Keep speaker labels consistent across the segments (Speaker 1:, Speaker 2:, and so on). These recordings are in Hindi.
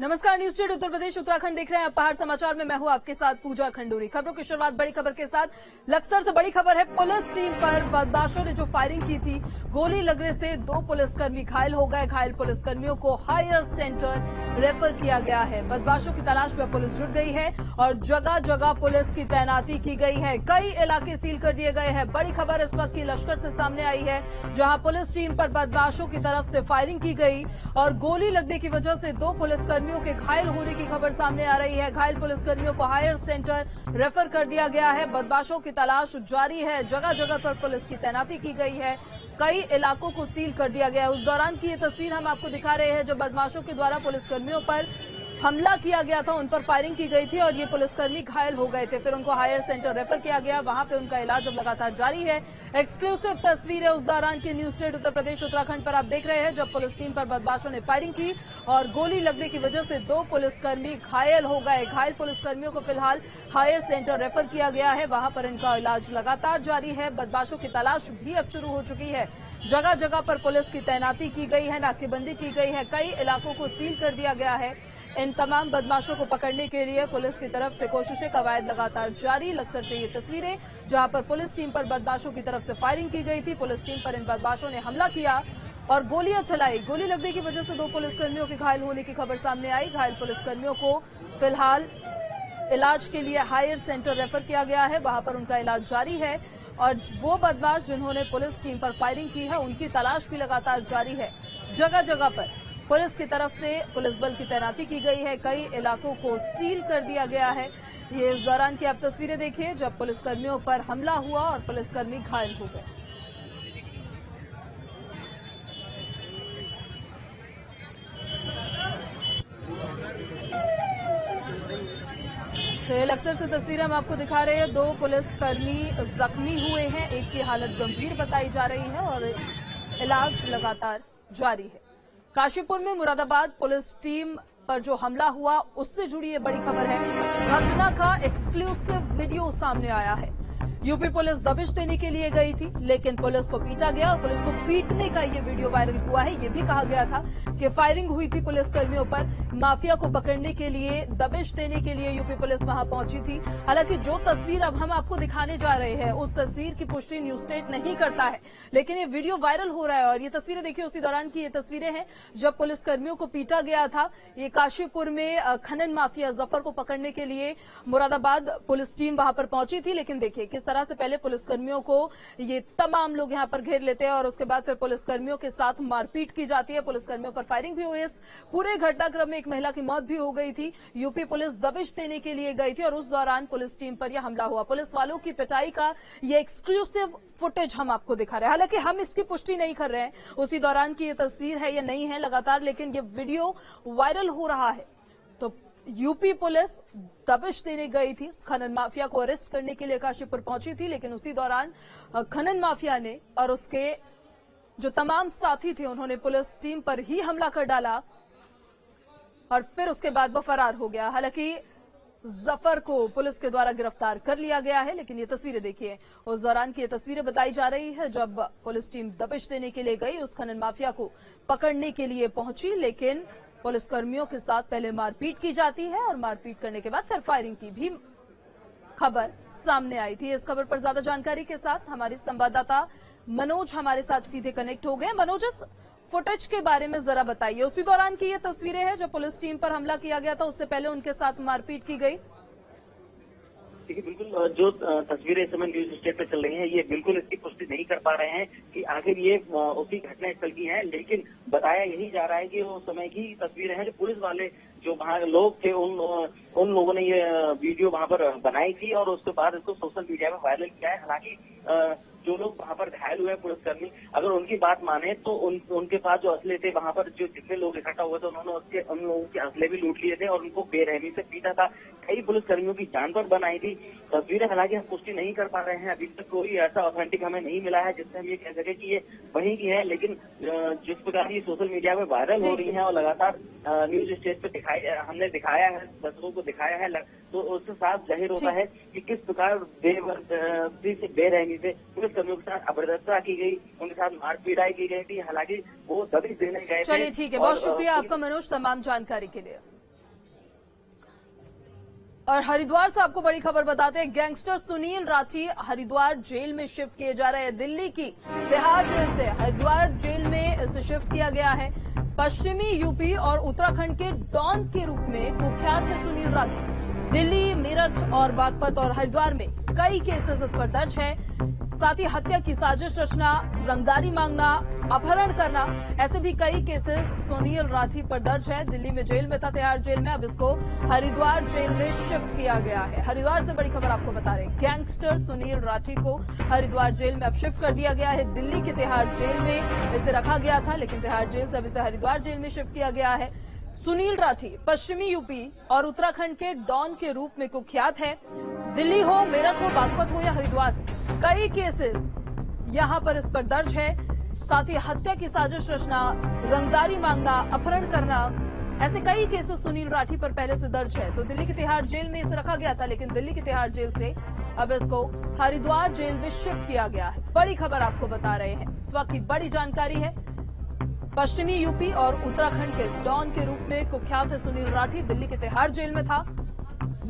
Speaker 1: नमस्कार, न्यूज स्टेट उत्तर प्रदेश उत्तराखंड देख रहे हैं आप। पहाड़ समाचार में मैं हूं आपके साथ पूजा खंडूरी। खबरों की शुरुआत बड़ी खबर के साथ। लक्सर से बड़ी खबर है। पुलिस टीम पर बदमाशों ने जो फायरिंग की थी, गोली लगने से 2 पुलिसकर्मी घायल हो गए। घायल पुलिसकर्मियों को हायर सेंटर रेफर किया गया है। बदमाशों की तलाश में पुलिस जुट गई है और जगह जगह पुलिस की तैनाती की गई है। कई इलाके सील कर दिए गए हैं। बड़ी खबर इस वक्त की लश्कर से सामने आई है, जहां पुलिस टीम पर बदमाशों की तरफ से फायरिंग की गई और गोली लगने की वजह से 2 पुलिसकर्मियों के घायल होने की खबर सामने आ रही है। घायल पुलिसकर्मियों को हायर सेंटर रेफर कर दिया गया है। बदमाशों की तलाश जारी है। जगह जगह पर पुलिस की तैनाती की गई है। कई इलाकों को सील कर दिया गया है। उस दौरान की ये तस्वीर हम आपको दिखा रहे हैं जब बदमाशों के द्वारा पुलिसकर्मियों पर हमला किया गया था, उन पर फायरिंग की गई थी और ये पुलिसकर्मी घायल हो गए थे। फिर उनको हायर सेंटर रेफर किया गया। वहां पे उनका इलाज अब लगातार जारी है। एक्सक्लूसिव तस्वीर है उस दौरान की न्यूज स्टेट उत्तर प्रदेश उत्तराखंड पर आप देख रहे हैं, जब पुलिस टीम पर बदमाशों ने फायरिंग की और गोली लगने की वजह से 2 पुलिसकर्मी घायल हो गए। घायल पुलिसकर्मियों को फिलहाल हायर सेंटर रेफर किया गया है। वहां पर इनका इलाज लगातार जारी है। बदमाशों की तलाश भी अब शुरू हो चुकी है। जगह जगह पर पुलिस की तैनाती की गई है, नाकेबंदी की गई है। कई इलाकों को सील कर दिया गया है। इन तमाम बदमाशों को पकड़ने के लिए पुलिस की तरफ से कोशिशें, कवायद लगातार जारी। लक्सर से ये तस्वीरें जहां पर पुलिस टीम पर बदमाशों की तरफ से फायरिंग की गई थी। पुलिस टीम पर इन बदमाशों ने हमला किया और गोलियां चलाई। गोली लगने की वजह से 2 पुलिसकर्मियों के घायल होने की खबर सामने आई। घायल पुलिसकर्मियों को फिलहाल इलाज के लिए हायर सेंटर रेफर किया गया है। वहां पर उनका इलाज जारी है और वो बदमाश जिन्होंने पुलिस टीम पर फायरिंग की है, उनकी तलाश भी लगातार जारी है। जगह जगह पर पुलिस की तरफ से पुलिस बल की तैनाती की गई है। कई इलाकों को सील कर दिया गया है। ये उस दौरान की आप तस्वीरें देखिए जब पुलिसकर्मियों पर हमला हुआ और पुलिसकर्मी घायल हो गए। तो ये लक्सर से तस्वीरें हम आपको दिखा रहे हैं। 2 पुलिसकर्मी जख्मी हुए हैं। एक की हालत गंभीर बताई जा रही है और इलाज लगातार जारी है। काशीपुर में मुरादाबाद पुलिस टीम पर जो हमला हुआ, उससे जुड़ी ये बड़ी खबर है। घटना का एक्सक्लूसिव वीडियो सामने आया है। यूपी पुलिस दबिश देने के लिए गई थी, लेकिन पुलिस को पीटा गया और पुलिस को पीटने का ये वीडियो वायरल हुआ है। ये भी कहा गया था कि फायरिंग हुई थी पुलिसकर्मियों पर। माफिया को पकड़ने के लिए, दबिश देने के लिए यूपी पुलिस वहां पहुंची थी। हालांकि जो तस्वीर अब हम आपको दिखाने जा रहे हैं, उस तस्वीर की पुष्टि न्यूज स्टेट नहीं करता है, लेकिन ये वीडियो वायरल हो रहा है और ये तस्वीरें देखिए उसी दौरान की ये तस्वीरें हैं जब पुलिसकर्मियों को पीटा गया था। ये काशीपुर में खनन माफिया जफर को पकड़ने के लिए मुरादाबाद पुलिस टीम वहां पर पहुंची थी। लेकिन देखिए किस तरह से पहले पुलिसकर्मियों को ये तमाम लोग यहां पर घेर लेते हैं और उसके बाद फिर पुलिसकर्मियों के साथ मारपीट की जाती है। पुलिसकर्मियों पर फायरिंग भी हुई। इस पूरे घटनाक्रम में एक महिला की मौत भी हो गई थी। यूपी पुलिस दबिश देने के लिए गई थी और उस दौरान पुलिस टीम पर यह हमला हुआ। पुलिस वालों की पिटाई का ये एक्सक्लूसिव फुटेज हम आपको दिखा रहे हैं। हालांकि हम इसकी पुष्टि नहीं कर रहे हैं उसी दौरान की ये तस्वीर है या नहीं है लगातार, लेकिन ये वीडियो वायरल हो रहा है। तो यूपी पुलिस दबिश देने गई थी, खनन माफिया को अरेस्ट करने के लिए काशीपुर पहुंची थी, लेकिन उसी दौरान खनन माफिया ने और उसके जो तमाम साथी थे उन्होंने पुलिस टीम पर ही हमला कर डाला और फिर उसके बाद वो फरार हो गया। हालांकि जफर को पुलिस के द्वारा गिरफ्तार कर लिया गया है, लेकिन ये तस्वीरें देखिए उस दौरान की ये तस्वीरें बताई जा रही है जब पुलिस टीम दबिश देने के लिए गई, उस खनन माफिया को पकड़ने के लिए पहुंची, लेकिन पुलिसकर्मियों के साथ पहले मारपीट की जाती है और मारपीट करने के बाद फिर फायरिंग की भी खबर सामने आई थी। इस खबर पर ज्यादा जानकारी के साथ हमारे संवाददाता मनोज हमारे साथ सीधे कनेक्ट हो गए। मनोज, इस फुटेज के बारे में जरा बताइए। उसी दौरान की ये तस्वीरें हैं जब पुलिस टीम पर हमला किया गया था, उससे पहले उनके साथ मारपीट की गई।
Speaker 2: देखिए, बिल्कुल जो तस्वीरें इस समय न्यूज स्टेट पे चल रही हैं, ये बिल्कुल इसकी पुष्टि नहीं कर पा रहे हैं कि आखिर ये उसी घटना स्थल की है, लेकिन बताया यही जा रहा है कि उस समय की तस्वीरें हैं। जो पुलिस वाले जो वहाँ लोग थे, उन लोगों ने ये वीडियो वहाँ पर बनाई थी और उसके बाद इसको सोशल मीडिया में वायरल किया है। हालांकि जो लोग वहाँ पर घायल हुए पुलिसकर्मी, अगर उनकी बात माने तो उनके पास जो असले थे, वहाँ पर जो जितने लोग इकट्ठा हुए थे उन्होंने उन लोगों के असले भी लूट लिए थे और उनको बेरहमी से पीटा था। कई पुलिसकर्मियों की जान पर बनाई थी। तस्वीरें हालांकि हम पुष्टि नहीं कर पा रहे हैं, अभी तक कोई ऐसा ऑथेंटिक हमें नहीं मिला है जिससे हम ये कह सके कि ये वहीं की है, लेकिन जिस प्रकार ये सोशल मीडिया में वायरल हो रही है और लगातार न्यूज स्टेज पे हमने दिखाया है, दर्शकों को दिखाया है, तो उससे साफ जाहिर होता है कि किस प्रकार बेरहमी से पुलिसकर्मियों के साथ अभद्रता की गई, उनके साथ मारपीटाई की गई थी। हालांकि वो दबिश देने गए थे।
Speaker 1: चलिए ठीक है, बहुत शुक्रिया आपका मनोज तमाम जानकारी के लिए। और हरिद्वार से आपको बड़ी खबर बताते हैं। गैंगस्टर सुनील राठी हरिद्वार जेल में शिफ्ट किए जा रहे हैं। दिल्ली की तिहाड़ जेल से हरिद्वार जेल में इसे शिफ्ट किया गया है। पश्चिमी यूपी और उत्तराखंड के डॉन के रूप में कुख्यात है सुनील राठी। दिल्ली, मेरठ और बागपत और हरिद्वार में कई केसेस इस पर दर्ज है। साथ ही हत्या की साजिश रचना, रंगदारी मांगना, अपहरण करना, ऐसे भी कई केसेस सुनील राठी पर दर्ज है। दिल्ली में जेल में था, तिहाड़ जेल में, अब इसको हरिद्वार जेल में शिफ्ट किया गया है। हरिद्वार से बड़ी खबर आपको बता रहे हैं। गैंगस्टर सुनील राठी को हरिद्वार जेल में अब शिफ्ट कर दिया गया है। दिल्ली के तिहाड़ जेल में इसे रखा गया था, लेकिन तिहाड़ जेल से अब इसे हरिद्वार जेल में शिफ्ट किया गया है। सुनील राठी पश्चिमी यूपी और उत्तराखंड के डॉन के रूप में कुख्यात है। दिल्ली हो, मेरठ हो, बागपत हो या हरिद्वार, कई केसेस यहां पर इस पर दर्ज है। साथ ही हत्या की साजिश रचना, रंगदारी मांगना, अपहरण करना, ऐसे कई केसेस सुनील राठी पर पहले से दर्ज है। तो दिल्ली की तिहाड़ जेल में इसे रखा गया था, लेकिन दिल्ली की तिहाड़ जेल से अब इसको हरिद्वार जेल में शिफ्ट किया गया है। बड़ी खबर आपको बता रहे हैं, इस वक्त की बड़ी जानकारी है। पश्चिमी यूपी और उत्तराखंड के डॉन के रूप में कुख्यात है सुनील राठी। दिल्ली के तिहाड़ जेल में था,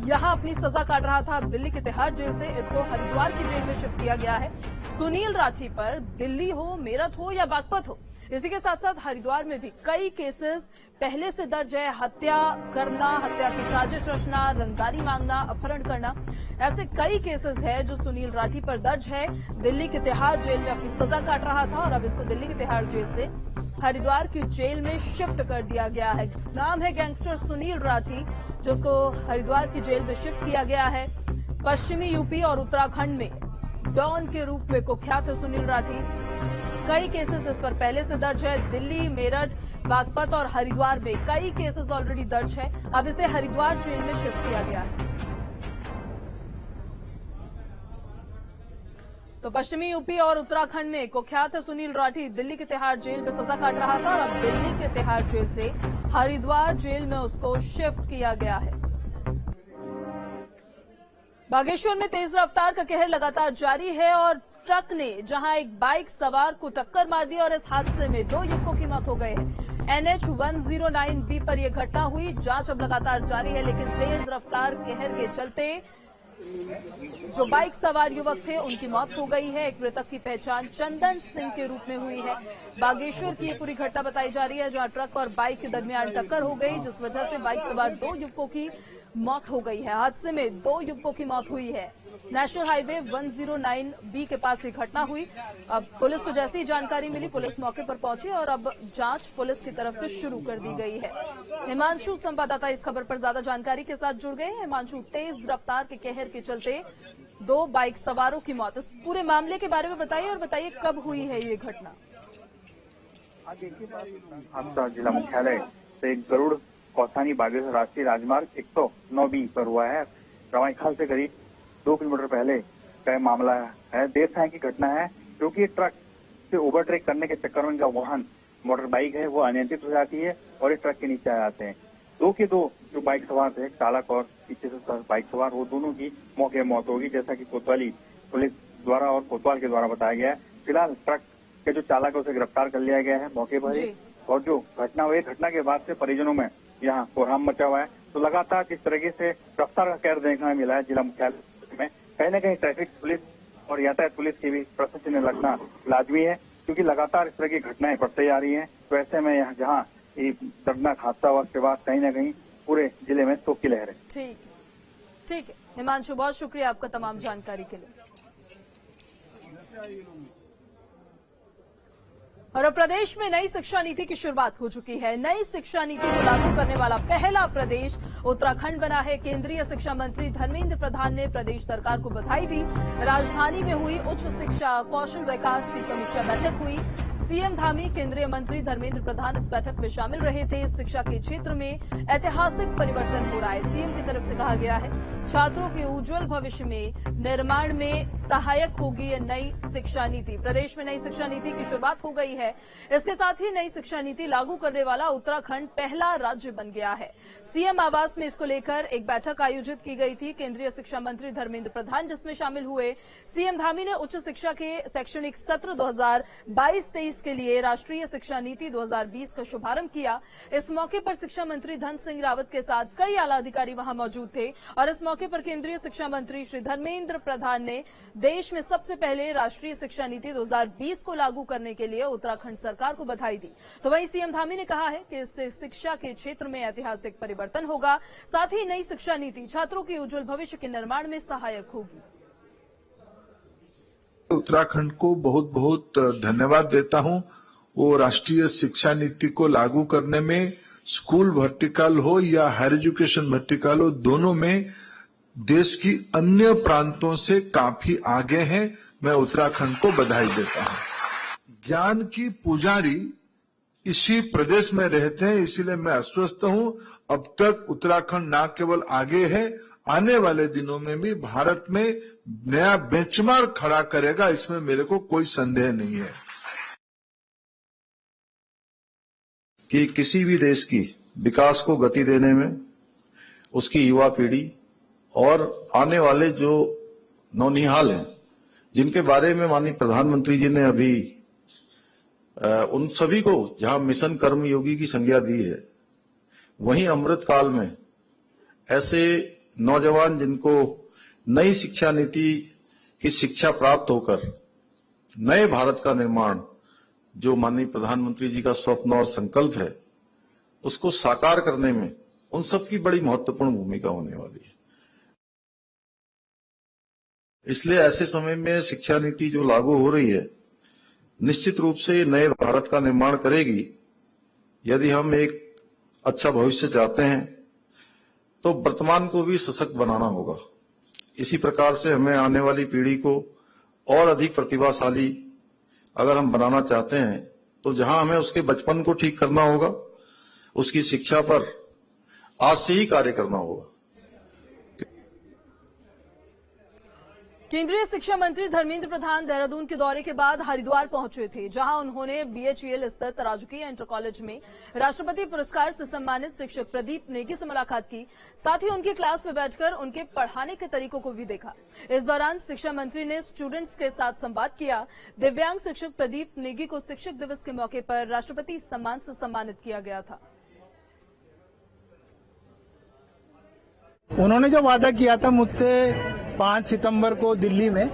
Speaker 1: यहां अपनी सजा काट रहा था। अब दिल्ली के तिहाड़ जेल से इसको हरिद्वार की जेल में शिफ्ट किया गया है। सुनील राठी पर दिल्ली हो, मेरठ हो या बागपत हो, इसी के साथ साथ हरिद्वार में भी कई केसेस पहले से दर्ज है। हत्या करना, हत्या की साजिश रचना, रंगदारी मांगना, अपहरण करना, ऐसे कई केसेस है जो सुनील राठी पर दर्ज है। दिल्ली के तिहाड़ जेल में अपनी सजा काट रहा था और अब इसको दिल्ली के तिहाड़ जेल से हरिद्वार की जेल में शिफ्ट कर दिया गया है। नाम है गैंगस्टर सुनील राठी, जिसको हरिद्वार की जेल में शिफ्ट किया गया है। पश्चिमी यूपी और उत्तराखंड में डॉन के रूप में कुख्यात है सुनील राठी। कई केसेस इस पर पहले से दर्ज है। दिल्ली, मेरठ, बागपत और हरिद्वार में कई केसेस ऑलरेडी दर्ज है। अब इसे हरिद्वार जेल में शिफ्ट किया गया है। तो पश्चिमी यूपी और उत्तराखंड में कुख्यात है सुनील राठी। दिल्ली के तिहाड़ जेल में सजा काट रहा था और अब दिल्ली के तिहाड़ जेल से हरिद्वार जेल में उसको शिफ्ट किया गया है। बागेश्वर में तेज रफ्तार का कहर लगातार जारी है और ट्रक ने जहां एक बाइक सवार को टक्कर मार दी और इस हादसे में 2 युवकों की मौत हो गई है। NH 109B पर यह घटना हुई। जांच अब लगातार जारी है, लेकिन तेज रफ्तार कहर के चलते जो बाइक सवार युवक थे उनकी मौत हो गई है। एक मृतक की पहचान चंदन सिंह के रूप में हुई है। बागेश्वर की ये पूरी घटना बताई जा रही है, जहां ट्रक और बाइक के दरमियान टक्कर हो गई, जिस वजह से बाइक सवार 2 युवकों की मौत हो गई है। हादसे में 2 युवकों की मौत हुई है। नेशनल हाईवे 109B के पास ये घटना हुई। अब पुलिस को जैसी जानकारी मिली, पुलिस मौके पर पहुंची और अब जांच पुलिस की तरफ से शुरू कर दी गई है। हिमांशु संवाददाता इस खबर पर ज्यादा जानकारी के साथ जुड़ गए। हिमांशु, तेज रफ्तार के कहर के चलते 2 बाइक सवारों की मौत, इस पूरे मामले के बारे में बताइए और बताइए कब हुई है ये घटना।
Speaker 3: हादसा जिला मुख्यालय से गरुड़ कौसानी बागेश्वर राष्ट्रीय राजमार्ग 109B पर हुआ है। रवाईखाल से करीब 2 किलोमीटर पहले का मामला है। देर सांय की घटना है, क्योंकि ट्रक से ओवरटेक करने के चक्कर में इनका वाहन मोटर बाइक है वो अनियंत्रित हो जाती है और ये ट्रक के नीचे आ जाते हैं। 2 के 2 जो बाइक सवार थे, चालक और पीछे से बाइक सवार, वो दोनों की मौके मौत होगी, जैसा कि कोतवाली पुलिस द्वारा और कोतवाल के द्वारा बताया गया है। फिलहाल ट्रक के जो चालक है उसे गिरफ्तार कर लिया गया है मौके पर ही। और जो घटना हुई, घटना के बाद से परिजनों में यहाँ कोहराम मचा हुआ है। तो लगातार किस तरीके से रफ्तार का कहर देखने में मिला है जिला मुख्यालय में। कहीं न कहीं ट्रैफिक पुलिस और यातायात पुलिस की भी प्रश्न चिन्ह लगना लाजमी है, क्योंकि लगातार इस तरह की घटनाएं बढ़ते जा रही हैं। तो ऐसे में यहाँ जहाँ ये दर्दनाक हादसा हुआ उसके बाद कहीं न कहीं पूरे जिले में शोक की लहर है।
Speaker 1: ठीक है हिमांशु, बहुत शुक्रिया आपका तमाम जानकारी के लिए। और अब प्रदेश में नई शिक्षा नीति की शुरुआत हो चुकी है। नई शिक्षा नीति को लागू करने वाला पहला प्रदेश उत्तराखंड बना है। केंद्रीय शिक्षा मंत्री धर्मेंद्र प्रधान ने प्रदेश सरकार को बधाई दी। राजधानी में हुई उच्च शिक्षा कौशल विकास की समीक्षा बैठक हुई। सीएम धामी, केंद्रीय मंत्री धर्मेंद्र प्रधान इस बैठक में शामिल रहे थे। शिक्षा के क्षेत्र में ऐतिहासिक परिवर्तन हो रहा है। सीएम की तरफ से कहा गया है छात्रों के उज्जवल भविष्य में निर्माण में सहायक होगी ये नई शिक्षा नीति। प्रदेश में नई शिक्षा नीति की शुरुआत हो गई है। इसके साथ ही नई शिक्षा नीति लागू करने वाला उत्तराखंड पहला राज्य बन गया है। सीएम आवास में इसको लेकर एक बैठक आयोजित की गई थी। केंद्रीय शिक्षा मंत्री धर्मेंद्र प्रधान जिसमें शामिल हुए। सीएम धामी ने उच्च शिक्षा के शैक्षणिक सत्र 2022-23 2020 के लिए राष्ट्रीय शिक्षा नीति 2020 का शुभारंभ किया। इस मौके पर शिक्षा मंत्री धन सिंह रावत के साथ कई आला अधिकारी वहां मौजूद थे और इस मौके पर केंद्रीय शिक्षा मंत्री श्री धर्मेंद्र प्रधान ने देश में सबसे पहले राष्ट्रीय शिक्षा नीति 2020 को लागू करने के लिए उत्तराखंड सरकार को बधाई दी। तो वहीं सीएम धामी ने कहा है कि इससे शिक्षा के क्षेत्र में ऐतिहासिक परिवर्तन होगा, साथ ही नई शिक्षा नीति छात्रों के उज्जवल भविष्य के निर्माण में सहायक होगी।
Speaker 4: उत्तराखंड को बहुत बहुत धन्यवाद देता हूं। वो राष्ट्रीय शिक्षा नीति को लागू करने में स्कूल वर्टिकल हो या हायर एजुकेशन वर्टिकल हो, दोनों में देश की अन्य प्रांतों से काफी आगे हैं। मैं उत्तराखंड को बधाई देता हूं। ज्ञान की पुजारी इसी प्रदेश में रहते हैं, इसीलिए मैं आश्वस्त हूं। अब तक उत्तराखंड न केवल आगे है, आने वाले दिनों में भी भारत में नया बेंचमार्क खड़ा करेगा, इसमें मेरे को कोई संदेह नहीं है।
Speaker 5: कि किसी भी देश की विकास को गति देने में उसकी युवा पीढ़ी और आने वाले जो नौनिहाल हैं, जिनके बारे में माननीय प्रधानमंत्री जी ने अभी उन सभी को जहां मिशन कर्मयोगी की संज्ञा दी है, वहीं अमृत काल में ऐसे नौजवान जिनको नई शिक्षा नीति की शिक्षा प्राप्त होकर नए भारत का निर्माण, जो माननीय प्रधानमंत्री जी का स्वप्न और संकल्प है, उसको साकार करने में उन सबकी बड़ी महत्वपूर्ण भूमिका होने वाली है। इसलिए ऐसे समय में शिक्षा नीति जो लागू हो रही है, निश्चित रूप से नए भारत का निर्माण करेगी। यदि हम एक अच्छा भविष्य चाहते हैं तो वर्तमान को भी सशक्त बनाना होगा। इसी प्रकार से हमें आने वाली पीढ़ी को और अधिक प्रतिभाशाली अगर हम बनाना चाहते हैं, तो जहां हमें उसके बचपन को ठीक करना होगा, उसकी शिक्षा पर आज से ही कार्य करना होगा।
Speaker 1: केंद्रीय शिक्षा मंत्री धर्मेंद्र प्रधान देहरादून के दौरे के बाद हरिद्वार पहुंचे थे, जहां उन्होंने बीएचईएल स्थित राजकीय इंटर कॉलेज में राष्ट्रपति पुरस्कार से सम्मानित शिक्षक प्रदीप नेगी से मुलाकात की। साथ ही उनकी क्लास में बैठकर उनके पढ़ाने के तरीकों को भी देखा। इस दौरान शिक्षा मंत्री ने स्टूडेंट्स के साथ संवाद किया। दिव्यांग शिक्षक प्रदीप नेगी को शिक्षक दिवस के मौके पर राष्ट्रपति सम्मान से सम्मानित किया गया था।
Speaker 6: उन्होंने जो वादा किया था मुझसे 5 सितंबर को दिल्ली में,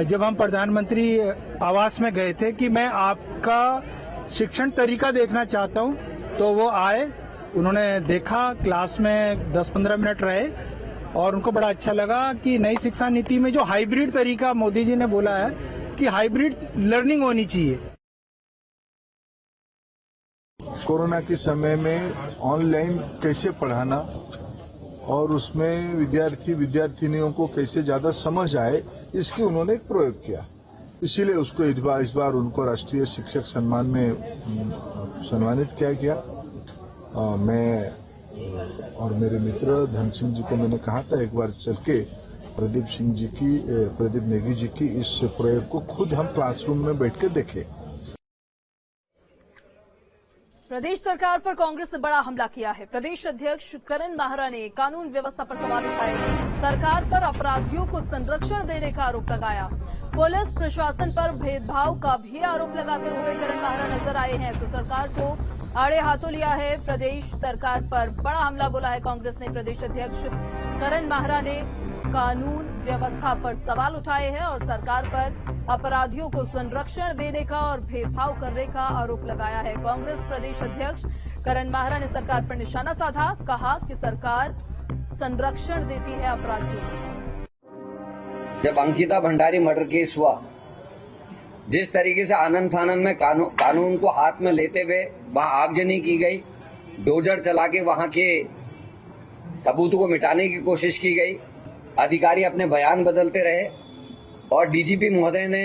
Speaker 6: जब हम प्रधानमंत्री आवास में गए थे, कि मैं आपका शिक्षण तरीका देखना चाहता हूं, तो वो आए, उन्होंने देखा, क्लास में 10-15 मिनट रहे और उनको बड़ा अच्छा लगा कि नई शिक्षा नीति में जो हाइब्रिड तरीका मोदी जी ने बोला है कि हाइब्रिड लर्निंग होनी चाहिए।
Speaker 4: कोरोना के समय में ऑनलाइन कैसे पढ़ाना और उसमें विद्यार्थिनियों को कैसे ज्यादा समझ आए, इसकी उन्होंने एक प्रयोग किया। इसीलिए उसको इस बार उनको राष्ट्रीय शिक्षक सम्मान में सम्मानित किया गया। मैं और मेरे मित्र धन सिंह जी को मैंने कहा था एक बार चल के प्रदीप नेगी जी की इस प्रयोग को खुद हम क्लासरूम में बैठ के देखें।
Speaker 1: प्रदेश सरकार पर कांग्रेस ने बड़ा हमला किया है। प्रदेश अध्यक्ष करण माहरा ने कानून व्यवस्था पर सवाल उठाए। सरकार पर अपराधियों को संरक्षण देने का आरोप लगाया। पुलिस प्रशासन पर भेदभाव का भी आरोप लगाते हुए करण माहरा नजर आए हैं। तो सरकार को आड़े हाथों लिया है। प्रदेश सरकार पर बड़ा हमला बोला है कांग्रेस ने। प्रदेश अध्यक्ष करण माहरा ने कानून व्यवस्था पर सवाल उठाए हैं और सरकार पर अपराधियों को संरक्षण देने का और भेदभाव करने का आरोप लगाया है। कांग्रेस प्रदेश अध्यक्ष करण माहरा ने सरकार पर निशाना साधा, कहा कि सरकार संरक्षण देती है अपराधियों को।
Speaker 7: जब अंकिता भंडारी मर्डर केस हुआ, जिस तरीके से आनंद फानंद में कानून को हाथ में लेते हुए वहां आगजनी की गई, डोजर चला के वहां के सबूतों को मिटाने की कोशिश की गई, अधिकारी अपने बयान बदलते रहे और डीजीपी महोदय ने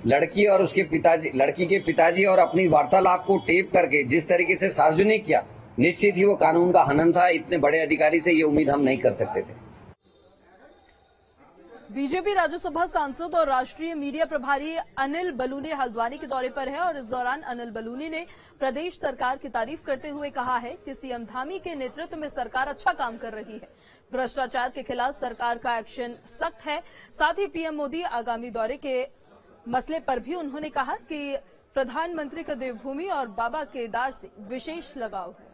Speaker 7: लड़की के पिताजी और अपनी वार्तालाप को टेप करके जिस तरीके से सार्वजनिक किया, निश्चित ही वो कानून का हनन था। इतने बड़े अधिकारी से ये उम्मीद हम नहीं कर सकते थे।
Speaker 1: बीजेपी राज्यसभा सांसद और राष्ट्रीय मीडिया प्रभारी अनिल बलूनी हल्द्वानी के दौरे पर है और इस दौरान अनिल बलूनी ने प्रदेश सरकार की तारीफ करते हुए कहा है कि सीएम धामी के नेतृत्व में सरकार अच्छा काम कर रही है। भ्रष्टाचार के खिलाफ सरकार का एक्शन सख्त है। साथ ही पीएम मोदी आगामी दौरे के मसले पर भी उन्होंने कहा कि प्रधानमंत्री का देवभूमि और बाबा केदार से विशेष लगाव है।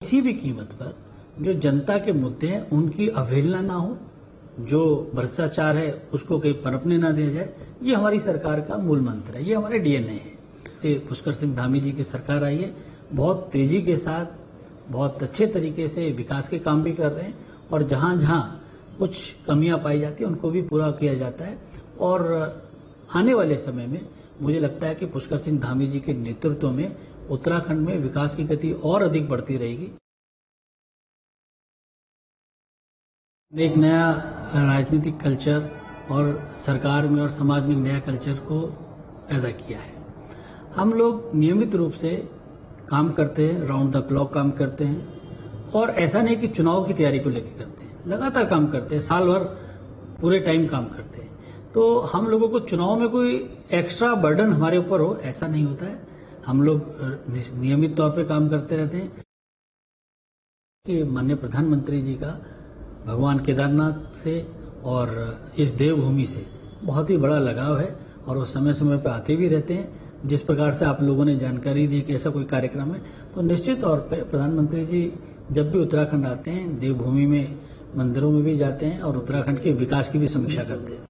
Speaker 8: किसी भी कीमत पर जो जनता के मुद्दे हैं उनकी अवहेलना ना हो, जो भ्रष्टाचार है उसको कहीं पनपने ना दिया जाए, ये हमारी सरकार का मूल मंत्र है, ये हमारे डीएनए है। पुष्कर सिंह धामी जी की सरकार आई है, बहुत तेजी के साथ बहुत अच्छे तरीके से विकास के काम भी कर रहे हैं और जहां जहां कुछ कमियां पाई जाती है उनको भी पूरा किया जाता है। और आने वाले समय में मुझे लगता है कि पुष्कर सिंह धामी जी के नेतृत्व में उत्तराखंड में विकास की गति और अधिक बढ़ती रहेगी। एक नया राजनीतिक कल्चर और सरकार में और समाज में नया कल्चर को पैदा किया है। हम लोग नियमित रूप से काम करते हैं, राउंड द क्लॉक काम करते हैं और ऐसा नहीं कि चुनाव की तैयारी को लेकर करते हैं, लगातार काम करते हैं, साल भर पूरे टाइम काम करते हैं। तो हम लोगों को चुनाव में कोई एक्स्ट्रा बर्डन हमारे ऊपर हो ऐसा नहीं होता है। हम लोग नियमित तौर पे काम करते रहते हैं कि माननीय प्रधानमंत्री जी का भगवान केदारनाथ से और इस देवभूमि से बहुत ही बड़ा लगाव है और वो समय समय पर आते भी रहते हैं। जिस प्रकार से आप लोगों ने जानकारी दी कि ऐसा कोई कार्यक्रम है, तो निश्चित तौर पे प्रधानमंत्री जी जब भी उत्तराखंड आते हैं देवभूमि में मंदिरों में भी जाते हैं और उत्तराखंड के विकास की भी समीक्षा करते हैं।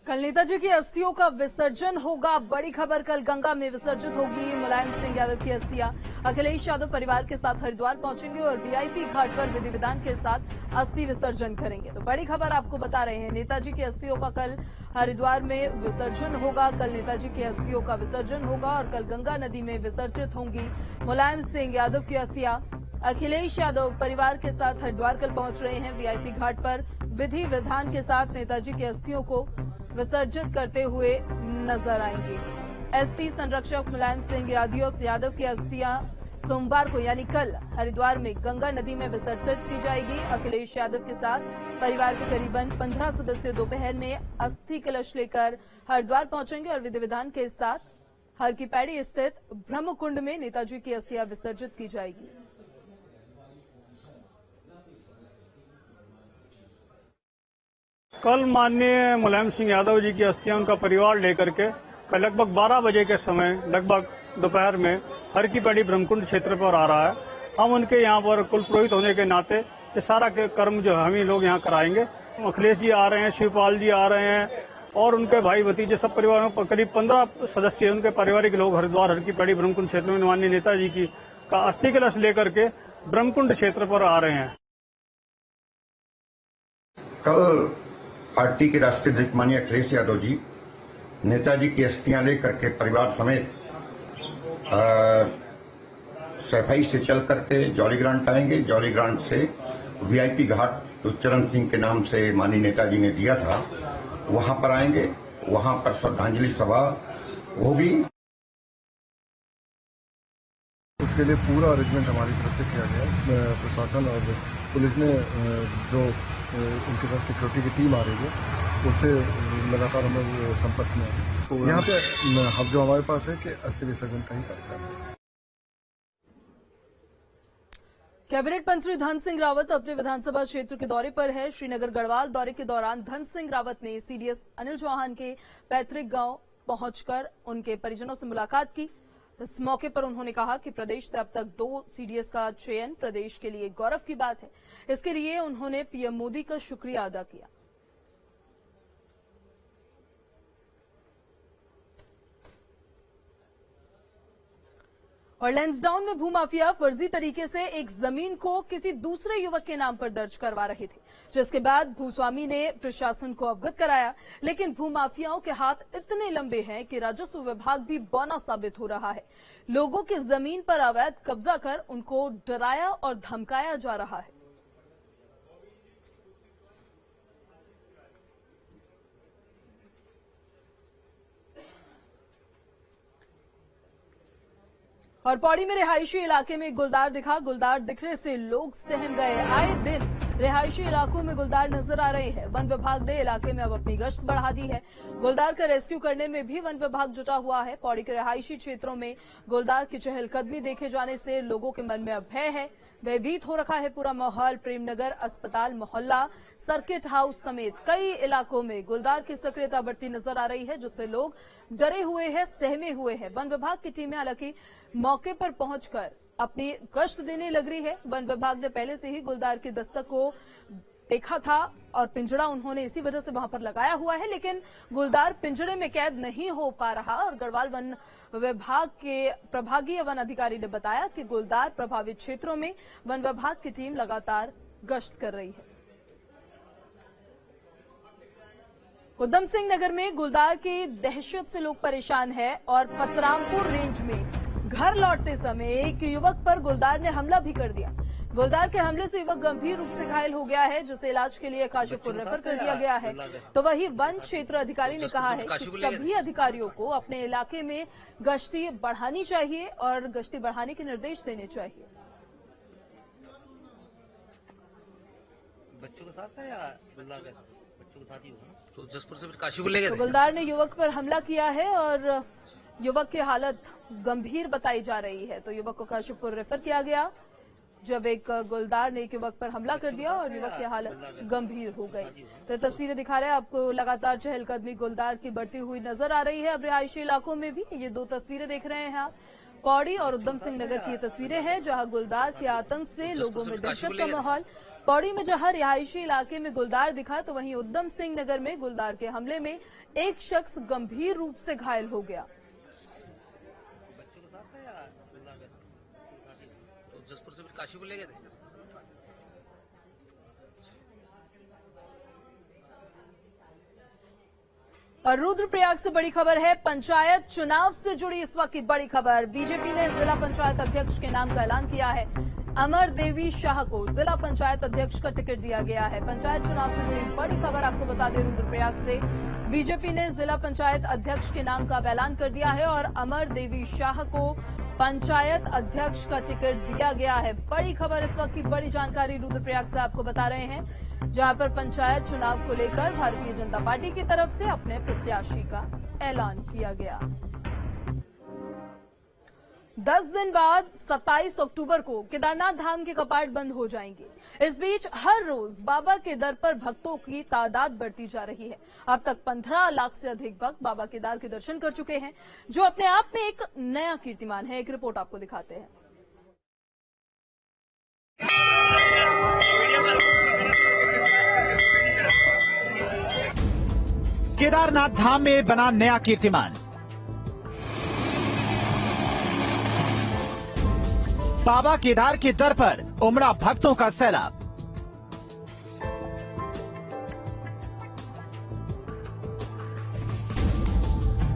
Speaker 1: कल नेताजी की अस्थियों का विसर्जन होगा। बड़ी खबर, कल गंगा में विसर्जित होगी मुलायम सिंह यादव की अस्थियां। अखिलेश यादव परिवार के साथ हरिद्वार पहुंचेंगे और वीआईपी घाट पर विधि विधान के साथ अस्थि विसर्जन करेंगे। तो बड़ी खबर आपको बता रहे हैं, नेताजी की अस्थियों का कल हरिद्वार में विसर्जन होगा। कल नेताजी की अस्थियों का विसर्जन होगा और कल गंगा नदी में विसर्जित होंगी मुलायम सिंह यादव की अस्थियां। अखिलेश यादव परिवार के साथ हरिद्वार कल पहुंच रहे हैं। वीआईपी घाट पर विधि विधान के साथ नेताजी की अस्थियों को विसर्जित करते हुए नजर आएंगे। एसपी संरक्षक मुलायम सिंह यादव की अस्थियां सोमवार को यानी कल हरिद्वार में गंगा नदी में विसर्जित की जाएगी। अखिलेश यादव के साथ परिवार के करीबन 15 सदस्य दोपहर में अस्थि कलश लेकर हरिद्वार पहुंचेंगे और विधि विधान के साथ हर की पैड़ी स्थित ब्रह्मकुंड में नेताजी की अस्थियां विसर्जित की जाएगी।
Speaker 9: कल माननीय मुलायम सिंह यादव जी की अस्थियां उनका परिवार लेकर के कल लगभग 12 बजे के समय लगभग दोपहर में हर की पैड़ी ब्रह्मकुंड क्षेत्र पर आ रहा है। हम उनके यहाँ पर कुल पुरोहित होने के नाते ये सारा के कर्म जो हम ही लोग यहाँ कराएंगे। अखिलेश जी आ रहे हैं, शिवपाल जी आ रहे हैं और उनके भाई भतीजे सब परिवार में करीब 15 सदस्य उनके पारिवारिक लोग हरिद्वार हर की पैड़ी ब्रह्मकुंड क्षेत्र में माननीय नेताजी की का अस्थि कलश लेकर के ब्रह्मकुंड क्षेत्र पर आ रहे हैं।
Speaker 10: कल पार्टी के राष्ट्रीय अध्यक्ष माननीय अखिलेश यादव जी नेताजी की अस्थियां लेकर के परिवार समेत सफाई से चल करके जॉली ग्रांट आएंगे। जॉली ग्रांट से वीआईपी घाट जो चरण सिंह के नाम से माननीय नेताजी ने दिया था वहां पर आएंगे। वहां पर श्रद्धांजलि सभा होगी।
Speaker 11: उसके लिए पूरा अरेंजमेंट हमारी तरफ से किया गया। प्रशासन और पुलिस ने जो उनके साथ सिक्योरिटी की टीम आ रही है उससे लगातार हम लोग संपर्क में हैं। तो यहाँ पे हम जो हमारे पास है कि अस्थि विसर्जन का ही कार्यक्रम है।
Speaker 1: कैबिनेट मंत्री धन सिंह रावत अपने विधानसभा क्षेत्र के दौरे पर है। श्रीनगर गढ़वाल दौरे के दौरान धन सिंह रावत ने सीडीएस अनिल चौहान के पैतृक गांव पहुंचकर उनके परिजनों से मुलाकात की। इस मौके पर उन्होंने कहा कि प्रदेश से अब तक 2 सीडीएस का चयन प्रदेश के लिए गौरव की बात है। इसके लिए उन्होंने पीएम मोदी का शुक्रिया अदा किया। और लैंसडाउन में भूमाफिया फर्जी तरीके से एक जमीन को किसी दूसरे युवक के नाम पर दर्ज करवा रहे थे, जिसके बाद भूस्वामी ने प्रशासन को अवगत कराया। लेकिन भूमाफियाओं के हाथ इतने लंबे हैं कि राजस्व विभाग भी बौना साबित हो रहा है। लोगों की जमीन पर अवैध कब्जा कर उनको डराया और धमकाया जा रहा है। और पौड़ी में रिहायशी इलाके में गुलदार दिखा। गुलदार दिखने से लोग सहम गए। आए दिन रिहायशी इलाकों में गुलदार नजर आ रही है। वन विभाग ने इलाके में अब अपनी गश्त बढ़ा दी है। गुलदार का रेस्क्यू करने में भी वन विभाग जुटा हुआ है। पौड़ी के रिहायशी क्षेत्रों में गुलदार की चहलकदमी देखे जाने से लोगों के मन में अब भय है, भयभीत हो रखा है पूरा माहौल। प्रेमनगर, अस्पताल मोहल्ला, सर्किट हाउस समेत कई इलाकों में गुलदार की सक्रियता बढ़ती नजर आ रही है, जिससे लोग डरे हुए हैं, सहमे हुए हैं। वन विभाग की टीमें हालांकि मौके पर पहुंचकर अपनी गश्त देने लग रही है। वन विभाग ने पहले से ही गुलदार की दस्तक को देखा था और पिंजड़ा उन्होंने इसी वजह से वहां पर लगाया हुआ है, लेकिन गुलदार पिंजड़े में कैद नहीं हो पा रहा। और गढ़वाल वन विभाग के प्रभागीय वन अधिकारी ने बताया कि गुलदार प्रभावित क्षेत्रों में वन विभाग की टीम लगातार गश्त कर रही है। उधम सिंह नगर में गुलदार की दहशत से लोग परेशान हैं और पतरामपुर रेंज में घर लौटते समय एक युवक पर गुलदार ने हमला भी कर दिया। गुलदार के हमले से युवक गंभीर रूप से घायल हो गया है, जिसे इलाज के लिए काशीपुर रेफर कर दिया गया है। तो वहीं वन क्षेत्र अधिकारी ने कहा है कि सभी अधिकारियों को अपने इलाके में गश्ती बढ़ानी चाहिए और गश्ती बढ़ाने के निर्देश देने चाहिए।
Speaker 12: बच्चों के साथ है या गुलदार के बच्चों के साथ ही होगा, तो जसपुर से काशीपुर ले गए।
Speaker 1: गुलदार ने युवक पर हमला किया है और युवक की हालत गंभीर बताई जा रही है, तो युवक को काशीपुर रेफर किया गया। जब एक गुलदार ने एक युवक पर हमला कर दिया और युवक की हालत गंभीर हो गई। तो तस्वीरें दिखा रहे हैं आपको, लगातार चहलकदमी गुलदार की बढ़ती हुई नजर आ रही है अब रिहायशी इलाकों में भी। ये दो तस्वीरें देख रहे हैं आप, पौड़ी और उधम सिंह नगर की तस्वीरें हैं, जहां गुलदार के आतंक से लोगों में दहशत का माहौल। पौड़ी में जहां रिहायशी इलाके में गुलदार दिखा, तो वहीं उधम सिंह नगर में गुलदार के हमले में एक शख्स गंभीर रूप से घायल हो गया।
Speaker 12: जसपुर से काशीपुर ले गए थे।
Speaker 1: और रुद्रप्रयाग से बड़ी खबर है, पंचायत चुनाव से जुड़ी इस वक्त की बड़ी खबर। बीजेपी ने जिला पंचायत अध्यक्ष के नाम का ऐलान किया है। अमर देवी शाह को जिला पंचायत अध्यक्ष का टिकट दिया गया है। पंचायत चुनाव से जुड़ी बड़ी खबर आपको बता दें, रुद्रप्रयाग से बीजेपी ने जिला पंचायत अध्यक्ष के नाम का ऐलान कर दिया है और अमर देवी शाह को पंचायत अध्यक्ष का टिकट दिया गया है। बड़ी खबर, इस वक्त की बड़ी जानकारी रुद्रप्रयाग से आपको बता रहे हैं, जहां पर पंचायत चुनाव को लेकर भारतीय जनता पार्टी की तरफ से अपने प्रत्याशी का ऐलान किया गया। 10 दिन बाद 27 अक्टूबर को केदारनाथ धाम के कपाट बंद हो जाएंगे। इस बीच हर रोज बाबा के दर पर भक्तों की तादाद बढ़ती जा रही है। अब तक 15 लाख से अधिक भक्त बाबा केदार के दर्शन कर चुके हैं, जो अपने आप में एक नया कीर्तिमान है। एक रिपोर्ट आपको दिखाते हैं।
Speaker 13: केदारनाथ धाम में बना नया कीर्तिमान। बाबा केदार के दर पर उमड़ा भक्तों का सैलाब।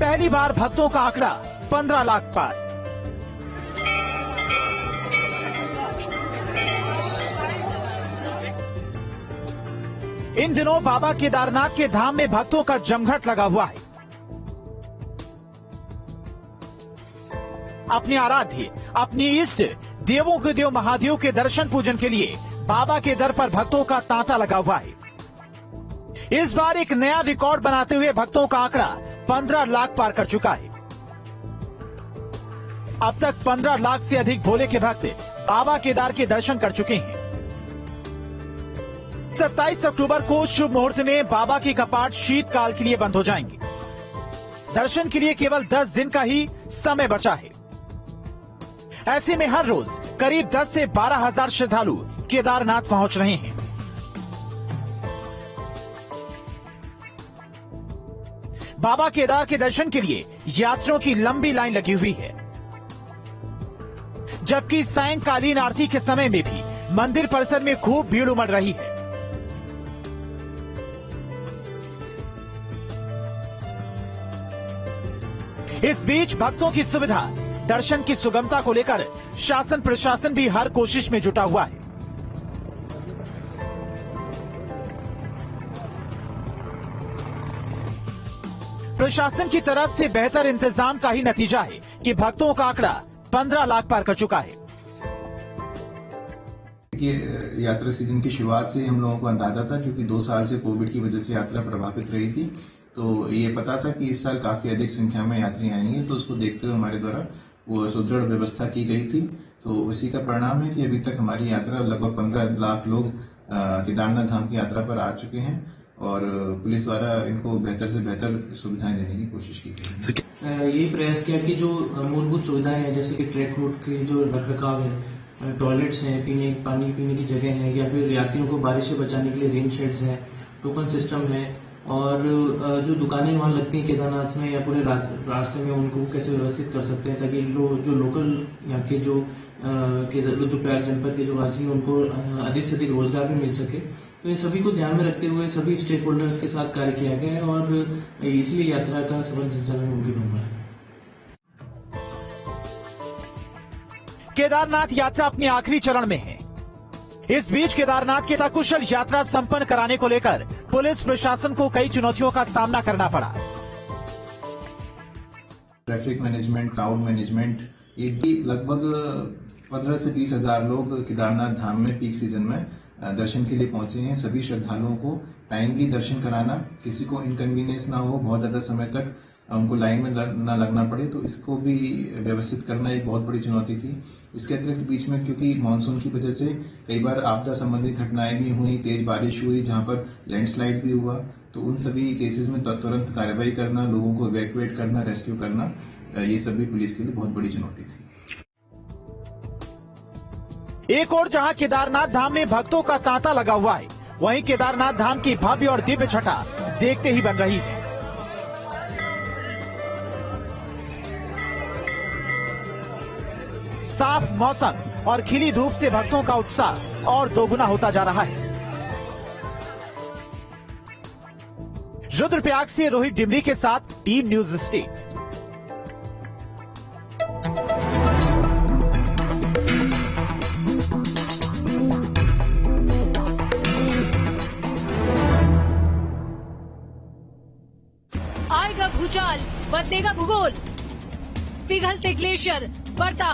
Speaker 13: पहली बार भक्तों का आंकड़ा 15 लाख पार। इन दिनों बाबा केदारनाथ के धाम में भक्तों का जमघट लगा हुआ है। अपने आराध्य, अपनी इष्ट देवों के देव महादेव के दर्शन पूजन के लिए बाबा के दर पर भक्तों का तांता लगा हुआ है। इस बार एक नया रिकॉर्ड बनाते हुए भक्तों का आंकड़ा 15 लाख पार कर चुका है। अब तक 15 लाख से अधिक भोले के भक्त बाबा केदार के दर्शन कर चुके हैं। 27 अक्टूबर को शुभ मुहूर्त में बाबा के कपाट शीतकाल के लिए बंद हो जाएंगे। दर्शन के लिए केवल 10 दिन का ही समय बचा है। ऐसे में हर रोज करीब 10 से 12 हजार श्रद्धालु केदारनाथ पहुंच रहे हैं। बाबा केदार के दर्शन के लिए यात्रियों की लंबी लाइन लगी हुई है, जबकि सायंकालीन आरती के समय में भी मंदिर परिसर में खूब भीड़ उमड़ रही है। इस बीच भक्तों की सुविधा, दर्शन की सुगमता को लेकर शासन प्रशासन भी हर कोशिश में जुटा हुआ है। प्रशासन की तरफ से बेहतर इंतजाम का ही नतीजा है कि भक्तों का आंकड़ा 15 लाख पार कर चुका है।
Speaker 14: कि यात्रा सीजन की शुरुआत से हम लोगों को अंदाजा था, क्योंकि 2 साल से कोविड की वजह से यात्रा प्रभावित रही थी, तो ये पता था कि इस साल काफी अधिक संख्या में यात्री आएंगे। तो उसको देखते हुए हमारे द्वारा वो सुदृढ़ व्यवस्था की गई थी। तो उसी का परिणाम है कि अभी तक हमारी यात्रा लगभग 15 लाख लोग केदारनाथ धाम की यात्रा पर आ चुके हैं और पुलिस द्वारा इनको बेहतर से बेहतर सुविधाएं देने की कोशिश की गई है।
Speaker 15: यही प्रयास किया कि जो मूलभूत सुविधाएं हैं, जैसे कि ट्रैक रूट की जो रखरखाव है, टॉयलेट्स हैं, पानी पीने की जगह है, या फिर यात्रियों को बारिश से बचाने के लिए रेन शेड्स हैं, टोकन सिस्टम है, और जो दुकानें वहाँ लगती हैं केदारनाथ में या पूरे रास्ते में, उनको कैसे व्यवस्थित कर सकते हैं ताकि जो लोकल यहाँ के जो रुद्रप्रयाग जनपद के जो वासी हैं उनको अधिक से अधिक रोजगार भी मिल सके। तो इन सभी को ध्यान में रखते हुए सभी स्टेक होल्डर्स के साथ कार्य किया गया है और इसलिए यात्रा का सफल संचालन मुमकिन हुआ है।
Speaker 13: केदारनाथ यात्रा अपने आखिरी चरण में है। इस बीच केदारनाथ के सकुशल यात्रा संपन्न कराने को लेकर पुलिस प्रशासन को कई चुनौतियों का सामना करना पड़ा।
Speaker 14: ट्रैफिक मैनेजमेंट, क्राउड मैनेजमेंट, ये भी लगभग 15 से 20 हजार लोग केदारनाथ धाम में पीक सीजन में दर्शन के लिए पहुंचे हैं। सभी श्रद्धालुओं को टाइमली दर्शन कराना, किसी को इनकन्वीनियंस ना हो, बहुत ज्यादा समय तक उनको लाइन में न लगना पड़े, तो इसको भी व्यवस्थित करना एक बहुत बड़ी चुनौती थी। इसके अतिरिक्त बीच में क्योंकि मानसून की वजह से कई बार आपदा संबंधी घटनाएं भी हुई, तेज बारिश हुई, जहां पर लैंडस्लाइड भी हुआ, तो उन सभी केसेस में तुरंत कार्रवाई करना, लोगों को इवैक्यूएट करना, रेस्क्यू करना, ये सभी पुलिस के लिए बहुत बड़ी चुनौती थी।
Speaker 13: एक और जहां केदारनाथ धाम में भक्तों का तांता लगा हुआ है, वहीं केदारनाथ धाम की भव्य और दिव्य छटा देखते ही बन रही है। साफ मौसम और खिली धूप से भक्तों का उत्साह और दोगुना होता जा रहा है। रुद्रप्रयाग से रोहित डिमरी के साथ टीम न्यूज स्टेट।
Speaker 16: आएगा भूचाल, बदलेगा भूगोल, पिघलते ग्लेशियर, बढ़ता